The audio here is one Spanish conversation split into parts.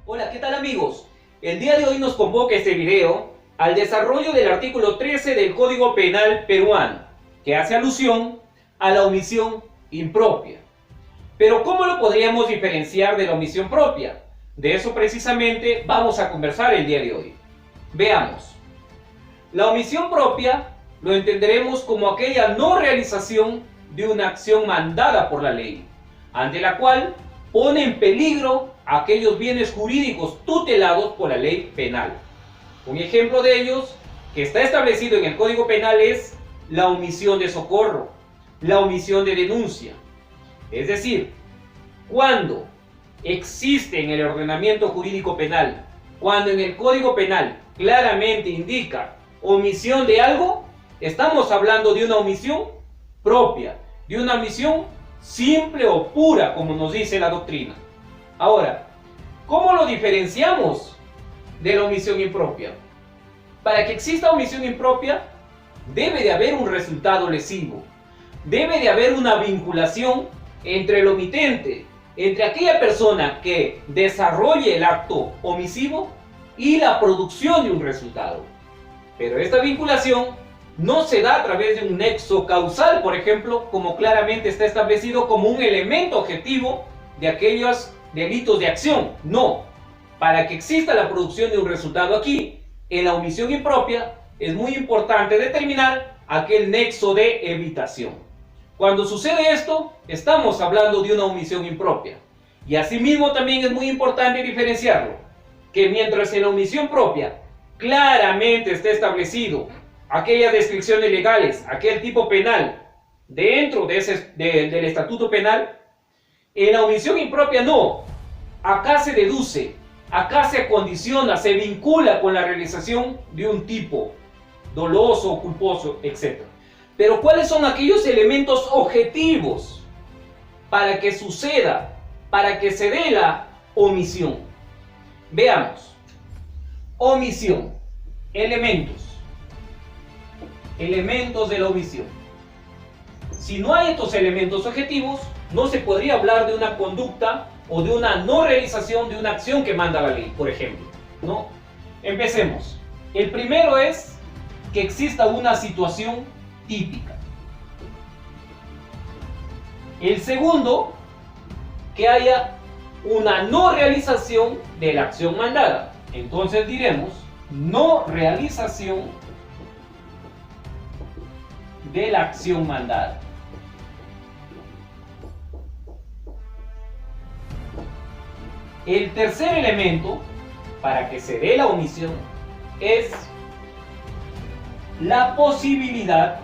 Hola, ¿qué tal amigos? El día de hoy nos convoca este video al desarrollo del artículo 13 del Código Penal peruano, que hace alusión a la omisión impropia. Pero ¿cómo lo podríamos diferenciar de la omisión propia? De eso precisamente vamos a conversar el día de hoy. Veamos. La omisión propia lo entenderemos como aquella no realización de una acción mandada por la ley, ante la cual pone en peligro aquellos bienes jurídicos tutelados por la ley penal. Un ejemplo de ellos que está establecido en el Código Penal es la omisión de socorro, la omisión de denuncia. Es decir, cuando existe en el ordenamiento jurídico penal, cuando en el Código Penal claramente indica omisión de algo, estamos hablando de una omisión propia, de una omisión simple o pura, como nos dice la doctrina. Ahora, ¿cómo lo diferenciamos de la omisión impropia? Para que exista omisión impropia, debe de haber un resultado lesivo, debe de haber una vinculación entre el omitente, entre aquella persona que desarrolle el acto omisivo y la producción de un resultado. Pero esta vinculación no se da a través de un nexo causal, por ejemplo, como claramente está establecido como un elemento objetivo de aquellos delitos de acción. No, para que exista la producción de un resultado aquí, en la omisión impropia, es muy importante determinar aquel nexo de evitación. Cuando sucede esto, estamos hablando de una omisión impropia. Y asimismo también es muy importante diferenciarlo, que mientras en la omisión propia claramente está establecido aquellas descripciones legales, aquel tipo penal dentro del estatuto penal, en la omisión impropia no. Acá se deduce, acá se acondiciona, se vincula con la realización de un tipo doloso o culposo, etc. Pero ¿cuáles son aquellos elementos objetivos para que suceda, para que se dé la omisión? Veamos. Omisión. Elementos de la omisión. Si no hay estos elementos objetivos, no se podría hablar de una conducta o de una no realización de una acción que manda la ley, por ejemplo, ¿no? Empecemos. El primero es que exista una situación típica. El segundo, que haya una no realización de la acción mandada. Entonces diremos no realización de la acción mandada. El tercer elemento para que se dé la omisión es la posibilidad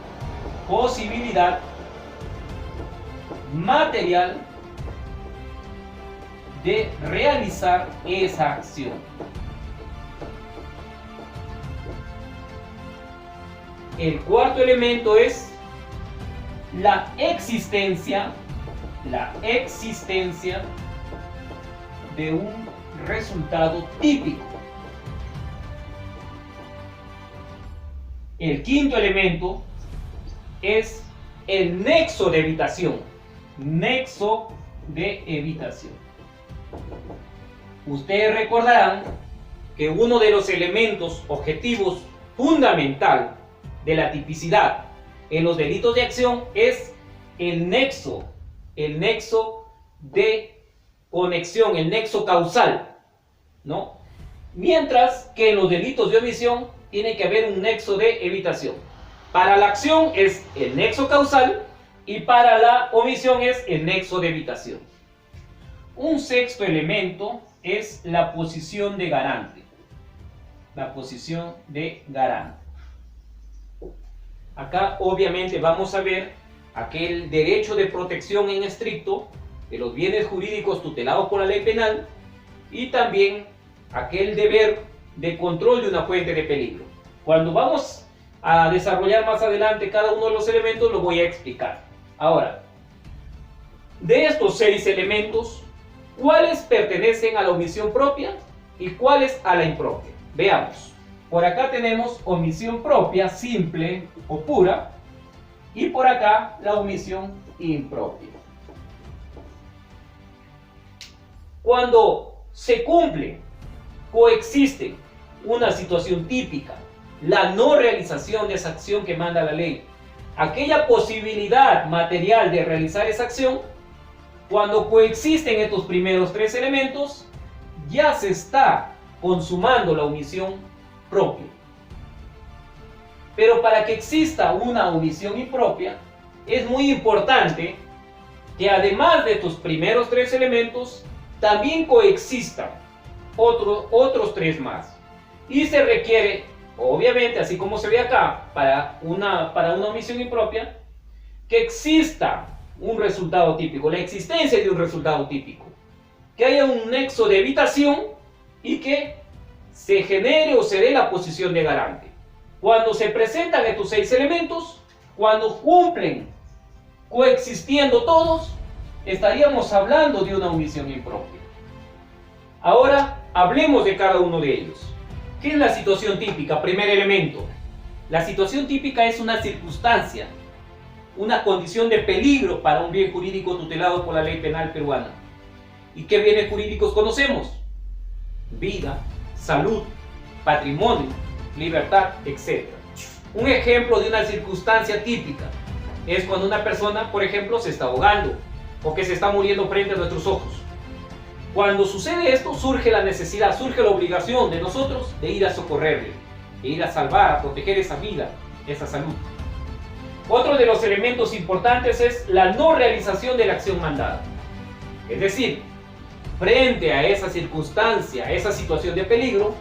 material de realizar esa acción. El cuarto elemento es la existencia de un resultado típico. El quinto elemento es el nexo de evitación. Nexo de evitación. Ustedes recordarán que uno de los elementos objetivos fundamental de la tipicidad en los delitos de acción es el nexo de conexión, el nexo causal, ¿no? Mientras que en los delitos de omisión tiene que haber un nexo de evitación. Para la acción es el nexo causal y para la omisión es el nexo de evitación. Un sexto elemento es la posición de garante. La posición de garante. Acá obviamente vamos a ver aquel derecho de protección en estricto de los bienes jurídicos tutelados por la ley penal y también aquel deber de control de una fuente de peligro. Cuando vamos a desarrollar más adelante cada uno de los elementos lo voy a explicar. Ahora, de estos 6 elementos, ¿cuáles pertenecen a la omisión propia y cuáles a la impropia? Veamos. Por acá tenemos omisión propia, simple o pura, y por acá la omisión impropia. Cuando se cumple coexisten una situación típica, la no realización de esa acción que manda la ley, aquella posibilidad material de realizar esa acción. Cuando coexisten estos primeros tres elementos, ya se está consumando la omisión propia. Pero para que exista una omisión impropia, es muy importante que además de estos primeros tres elementos, también coexistan otros tres más. Y se requiere, obviamente, así como se ve acá, para una omisión impropia, que exista un resultado típico, la existencia de un resultado típico, que haya un nexo de evitación y que se genere o se dé la posición de garante. Cuando se presentan estos seis elementos, cuando cumplen coexistiendo todos, estaríamos hablando de una omisión impropia. Ahora hablemos de cada uno de ellos. ¿Qué es la situación típica? Primer elemento. La situación típica es una circunstancia, una condición de peligro para un bien jurídico tutelado por la ley penal peruana. ¿Y qué bienes jurídicos conocemos? Vida, salud, patrimonio, libertad, etc. Un ejemplo de una circunstancia típica es cuando una persona, por ejemplo, se está ahogando o que se está muriendo frente a nuestros ojos. Cuando sucede esto, surge la necesidad, surge la obligación de nosotros de ir a socorrerle, de ir a salvar, a proteger esa vida, esa salud. Otro de los elementos importantes es la no realización de la acción mandada. Es decir, frente a esa circunstancia, a esa situación de peligro,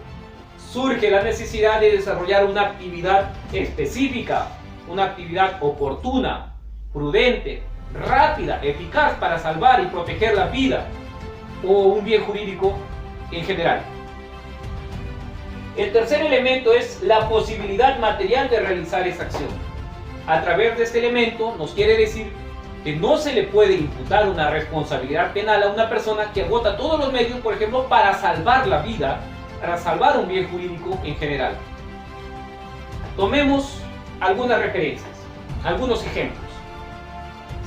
surge la necesidad de desarrollar una actividad específica, una actividad oportuna, prudente, rápida, eficaz para salvar y proteger la vida o un bien jurídico en general. El tercer elemento es la posibilidad material de realizar esa acción. A través de este elemento nos quiere decir que no se le puede imputar una responsabilidad penal a una persona que agota todos los medios, por ejemplo, para salvar la vida, para salvar un bien jurídico en general. Tomemos algunas referencias, algunos ejemplos.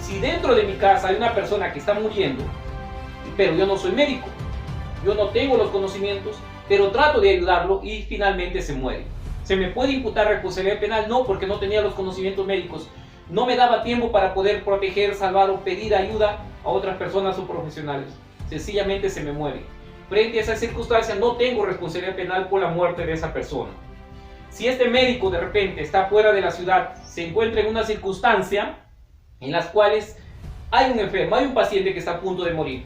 Si dentro de mi casa hay una persona que está muriendo, pero yo no soy médico, yo no tengo los conocimientos, pero trato de ayudarlo y finalmente se muere, ¿se me puede imputar responsabilidad penal? No, porque no tenía los conocimientos médicos, no me daba tiempo para poder proteger, salvar o pedir ayuda a otras personas o profesionales, sencillamente se me muere. Frente a esa circunstancia no tengo responsabilidad penal por la muerte de esa persona. Si este médico de repente está fuera de la ciudad, se encuentra en una circunstancia en las cuales hay un enfermo, hay un paciente que está a punto de morir.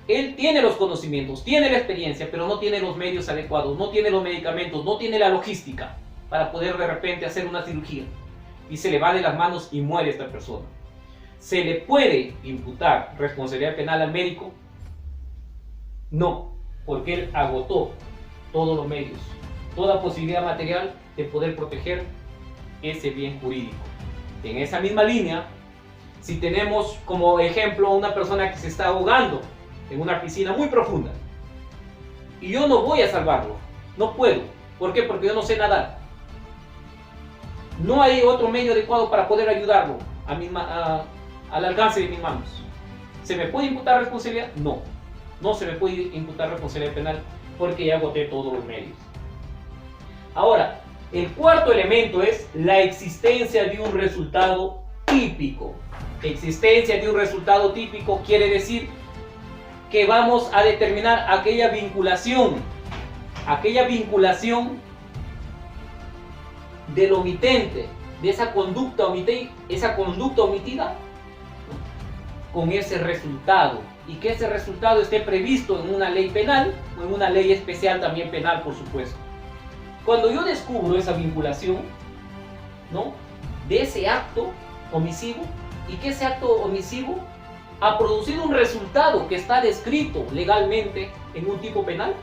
Él tiene los conocimientos, tiene la experiencia, pero no tiene los medios adecuados, no tiene los medicamentos, no tiene la logística para poder de repente hacer una cirugía. Y se le va de las manos y muere esta persona. ¿Se le puede imputar responsabilidad penal al médico? No, porque él agotó todos los medios, toda posibilidad material de poder proteger ese bien jurídico. En esa misma línea, si tenemos como ejemplo a una persona que se está ahogando en una piscina muy profunda y yo no voy a salvarlo, no puedo. ¿Por qué? Porque yo no sé nadar. No hay otro medio adecuado para poder ayudarlo al alcance de mis manos. ¿Se me puede imputar responsabilidad? No, no se me puede imputar responsabilidad penal porque ya agoté todos los medios. Ahora, el cuarto elemento es la existencia de un resultado típico. Existencia de un resultado típico quiere decir que vamos a determinar aquella vinculación del omitente, de esa conducta omitida con ese resultado, y que ese resultado esté previsto en una ley penal o en una ley especial también penal, por supuesto. Cuando yo descubro esa vinculación, ¿no?, de ese acto omisivo, y que ese acto omisivo ha producido un resultado que está descrito legalmente en un tipo penal,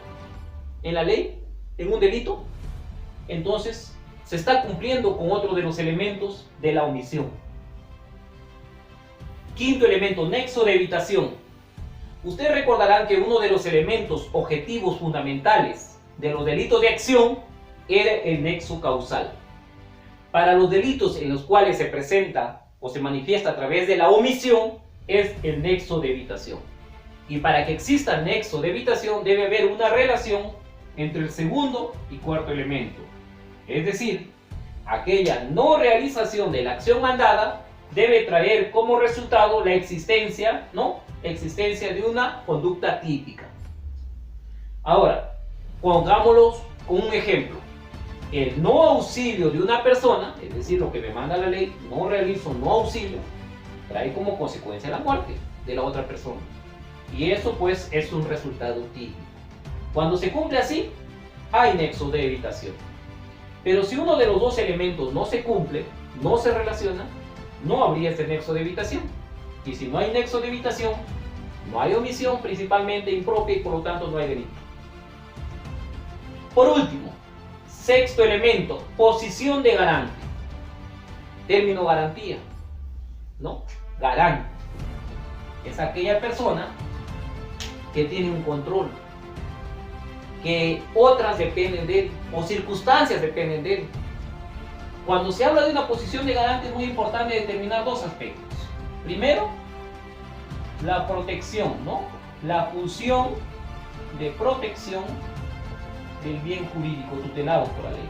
en la ley, en un delito, entonces se está cumpliendo con otro de los elementos de la omisión. Quinto elemento, nexo de evitación. Ustedes recordarán que uno de los elementos objetivos fundamentales de los delitos de acción era el nexo causal. Para los delitos en los cuales se presenta o se manifiesta a través de la omisión, es el nexo de evitación. Y para que exista nexo de evitación debe haber una relación entre el segundo y cuarto elemento. Es decir, aquella no realización de la acción mandada debe traer como resultado la existencia, existencia de una conducta típica. Ahora, pongámoslo con un ejemplo. El no auxilio de una persona, es decir, lo que me manda la ley, no realizo, no auxilio, trae como consecuencia la muerte de la otra persona. Y eso pues es un resultado típico. Cuando se cumple así, hay nexo de evitación. Pero si uno de los dos elementos no se cumple, no se relaciona, no habría ese nexo de evitación. Y si no hay nexo de evitación, no hay omisión principalmente impropia y por lo tanto no hay delito. Por último, sexto elemento, posición de garante. Término garantía, garante. Es aquella persona que tiene un control, que otras dependen de él o circunstancias dependen de él. Cuando se habla de una posición de garante es muy importante determinar dos aspectos. Primero, la protección, la función de protección del bien jurídico tutelado por la ley.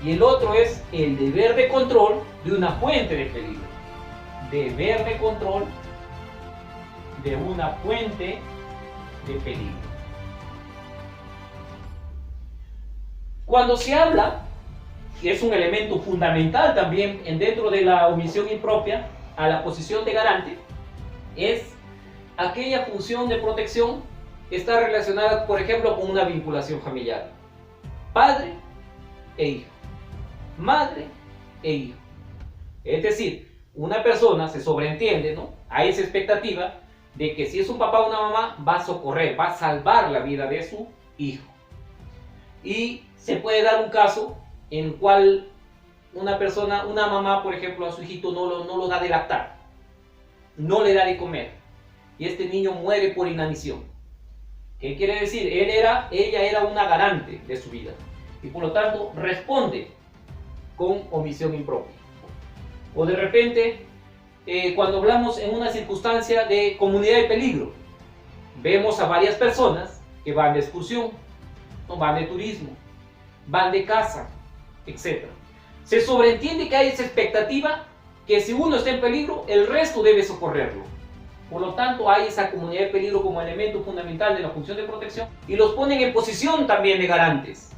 Y el otro es el deber de control de una fuente de peligro. Deber de control de una fuente de peligro. Cuando se habla, y es un elemento fundamental también dentro de la omisión impropia a la posición de garante, es aquella función de protección que está relacionada, por ejemplo, con una vinculación familiar. Padre e hijo. Madre e hijo. Es decir, una persona se sobreentiende, hay esa expectativa de que si es un papá o una mamá, va a socorrer, va a salvar la vida de su hijo. Y se puede dar un caso en el cual una mamá, por ejemplo, a su hijito no lo da de lactar, no le da de comer, y este niño muere por inanición. ¿Qué quiere decir? Ella era una garante de su vida, y por lo tanto responde con omisión impropia. O de repente, cuando hablamos en una circunstancia de comunidad de peligro, vemos a varias personas que van de excursión, van de turismo, van de caza, etc. Se sobreentiende que hay esa expectativa que si uno está en peligro, el resto debe socorrerlo. Por lo tanto, hay esa comunidad de peligro como elemento fundamental de la función de protección y los ponen en posición también de garantes.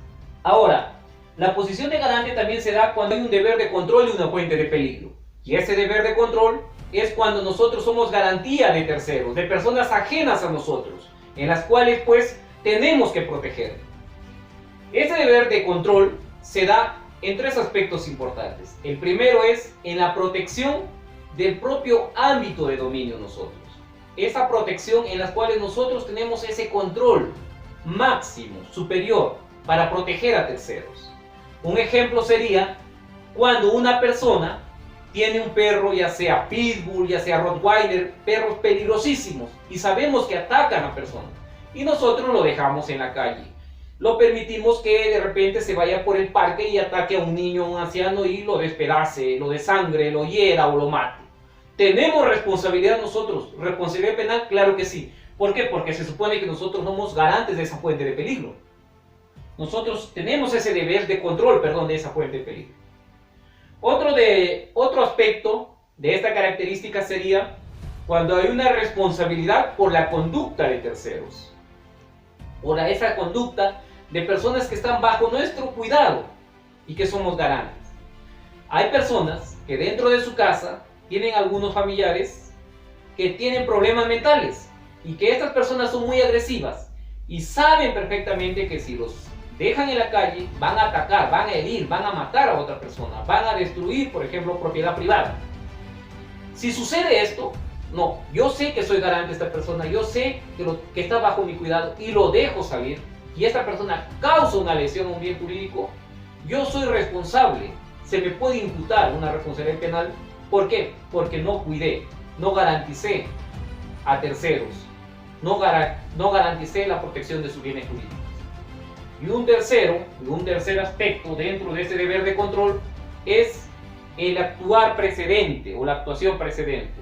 Ahora, la posición de garante también se da cuando hay un deber de control de una fuente de peligro. Y ese deber de control es cuando nosotros somos garantía de terceros, de personas ajenas a nosotros, en las cuales pues tenemos que proteger. Ese deber de control se da en tres aspectos importantes. El primero es en la protección del propio ámbito de dominio nosotros. Esa protección en las cuales nosotros tenemos ese control máximo, superior, para proteger a terceros. Un ejemplo sería cuando una persona tiene un perro, ya sea Pitbull, ya sea Rottweiler, perros peligrosísimos, y sabemos que atacan a personas, y nosotros lo dejamos en la calle. Lo permitimos que de repente se vaya por el parque y ataque a un niño o un anciano y lo despedace, lo desangre, lo hiera o lo mate. ¿Tenemos responsabilidad nosotros? ¿Responsabilidad penal? Claro que sí. ¿Por qué? Porque se supone que nosotros somos garantes de esa fuente de peligro. Nosotros tenemos ese deber de control, de esa fuente de peligro. Otro aspecto de esta característica sería cuando hay una responsabilidad por la conducta de terceros. Por esa conducta de personas que están bajo nuestro cuidado y que somos garantes. Hay personas que dentro de su casa tienen algunos familiares que tienen problemas mentales y que estas personas son muy agresivas y saben perfectamente que si los dejan en la calle van a atacar, van a herir, van a matar a otra persona, van a destruir, por ejemplo, propiedad privada. Si sucede esto, no, yo sé que soy garante de esta persona, yo sé que está bajo mi cuidado y lo dejo salir y esta persona causa una lesión a un bien jurídico, yo soy responsable, se me puede imputar una responsabilidad penal. ¿Por qué? Porque no cuidé, no garanticé a terceros, no garanticé la protección de sus bienes jurídicos. Y un tercer aspecto dentro de ese deber de control es el actuar precedente o la actuación precedente.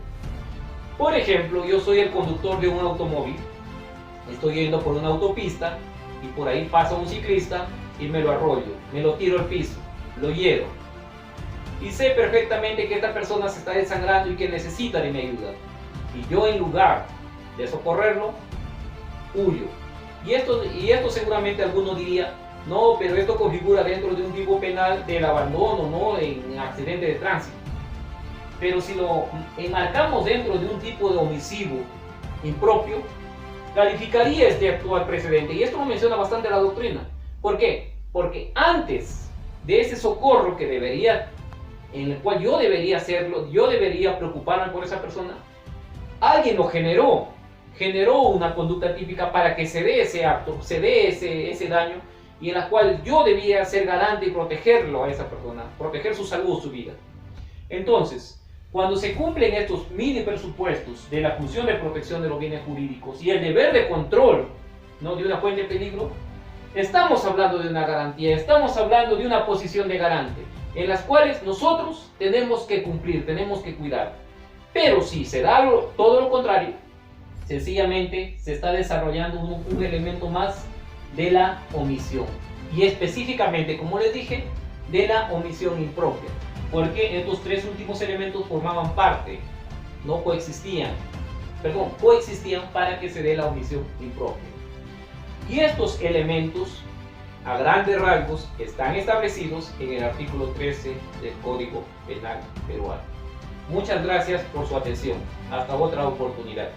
Por ejemplo, yo soy el conductor de un automóvil, estoy yendo por una autopista y por ahí pasa un ciclista y me lo arrollo, me lo tiro al piso, lo hiero. Y sé perfectamente que esta persona se está desangrando y que necesita de mi ayuda. Y yo, en lugar de socorrerlo, huyo. Y esto seguramente alguno diría: no, pero esto configura dentro de un tipo penal del abandono, ¿no?, en accidente de tránsito. Pero si lo enmarcamos dentro de un tipo de homicidio impropio, calificaría este actual precedente. Y esto lo menciona bastante la doctrina. ¿Por qué? Porque antes de ese socorro en el cual yo debería hacerlo, yo debería preocuparme por esa persona, alguien lo generó una conducta típica para que se dé ese acto, se dé ese daño, y en la cual yo debía ser garante y protegerlo a esa persona, proteger su salud, su vida. Entonces, cuando se cumplen estos mini presupuestos de la función de protección de los bienes jurídicos y el deber de control, ¿no?, de una fuente de peligro, estamos hablando de una garantía, estamos hablando de una posición de garante, en las cuales nosotros tenemos que cumplir, tenemos que cuidar. Pero si se da todo lo contrario, sencillamente se está desarrollando un elemento más de la omisión. Y específicamente, como les dije, de la omisión impropia. Porque estos tres últimos elementos formaban parte, no coexistían para que se dé la omisión impropia. Y estos elementos, a grandes rasgos, están establecidos en el artículo 13 del Código Penal peruano. Muchas gracias por su atención. Hasta otra oportunidad.